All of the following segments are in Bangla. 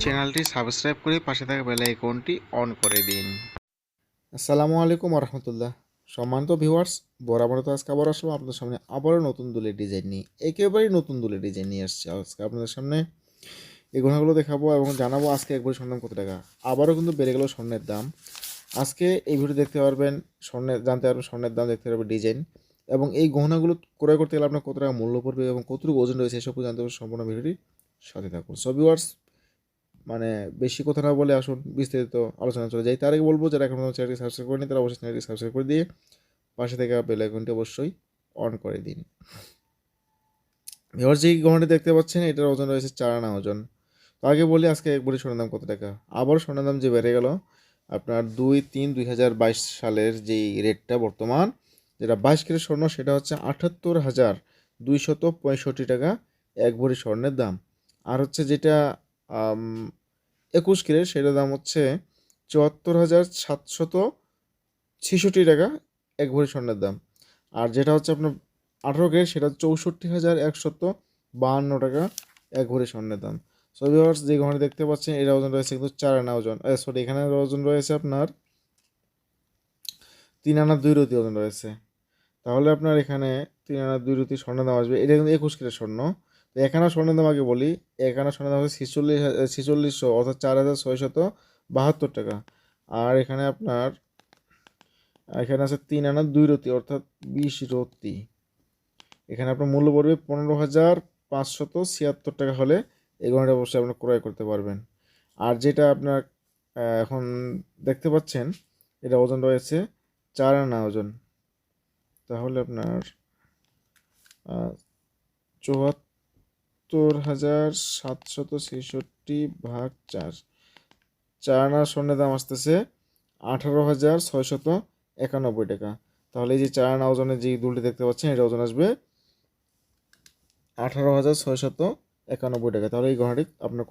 চ্যানেলটি সাবস্ক্রাইব করে পাশে থাকা বেল আইকনটি অন করে দিন। আসসালামু আলাইকুম রহমতুল্লাহ। সম্মানিত ভিউয়ার্স, বরাবর তো আজকে আবার আসলাম আপনাদের সামনে আবারও নতুন দুলের ডিজাইন নিয়ে। একেবারেই নতুন দুলের ডিজাইন নিয়ে আসছি আজকে আপনাদের সামনে। এই গহনাগুলো দেখাবো এবং জানাবো আজকে একবারে স্বর্ণের দাম কত টাকা। আবারও কিন্তু বেড়ে গেল স্বর্ণের দাম। আজকে এই ভিডিও দেখতে পারবেন, জানতে পারবেন স্বর্ণের দাম, দেখতে পারবেন ডিজাইন, এবং এই গহনাগুলো ক্রয় করতে গেলে আপনার কত টাকা মূল্য পড়বে এবং কতটুকু ওজন রয়েছে এসব জানতে হবে। সম্পূর্ণ ভিডিওটি সাথে থাকুন। সো ভিউয়ার্স, বেশি কথা না বলে আসুন বিস্তারিত আলোচনা চলে যাই। তার আগে বলবো, যারা এখন চ্যানেলটি সাবস্ক্রাইব করেনি তারা অবশ্যই চ্যানেলটি সাবস্ক্রাইব করে দিয়ে পাশে থেকে বেল আইকনটি অবশ্যই অন করে দিন। এবার যে গহনাটি দেখতে পাচ্ছেন এটার ওজন রয়েছে 4 আনা ওজন। তো আগে বলি আজকে এক ভরি সোনার দাম কত টাকা। আবার সোনার দাম যে বেড়ে গেল, আপনার 2/3/2022 সালের যেই রেটটা বর্তমান, যেটা 22 ক্যারেট স্বর্ণ, সেটা হচ্ছে 78,265 টাকা এক ভরি স্বর্ণের দাম। আর হচ্ছে যেটা 21 ক্যারেট, সেটার দাম হচ্ছে 74,766 টাকা এক ভরি স্বর্ণের দাম। আর যেটা হচ্ছে আপনার 18 ক্যারেট, সেটা 64,152 টাকা এক ভরি স্বর্ণের দাম। সো ভিউয়ার্স, যে গহনা দেখতে পাচ্ছেন এর ওজন রয়েছে কিন্তু 4 আনা ওজন। সরি, এখানে ওজন রয়েছে আপনার 3 আনা 2 রতি ওজন রয়েছে। তাহলে আপনার এখানে 3 আনা 2 রতি স্বর্ণের দাম আসবে। এটা কিন্তু 21 ক্যারেট স্বর্ণ। তো এক আনা স্বর্ণের দাম আগে বলি। এক আনা স্বর্ণের দাম হচ্ছে 4600, অর্থাৎ 4,672 টাকা। আর এখানে আপনার এখানে আছে 3 আনা 2 রতি, অর্থাৎ 20 রতি। এখানে আপনার মূল্য পড়বে 15,576 টাকা হলে এই গহনাটা অবশ্যই আপনার ক্রয় করতে পারবেন। আর যেটা আপনার এখন দেখতে পাচ্ছেন, এটা ওজন রয়েছে 4 আনা ওজন। তাহলে আপনার 74,766 ভাগ 4, 4 আনা স্বর্ণের দাম আসতেছে 18,691 টাকা। তাহলে এই যে 4 আনা ওজনের যে দুলটি দেখতে পাচ্ছেন, এটা ওজন আসবে 18,691 টাকা। তাহলে এই গহনাটি আপনার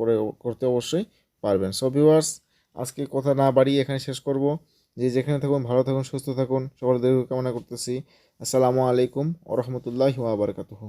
করতে অবশ্যই পারবেন। সো ভিউয়ার্স, আজকে কথা না বাড়িয়ে এখানে শেষ করব। যে যেখানে থাকুন ভালো থাকুন, সুস্থ থাকুন, সকলের দীর্ঘ কামনা করতেছি। আসসালামু আলাইকুম ওয়া রাহমাতুল্লাহি ওয়া বারাকাতুহু।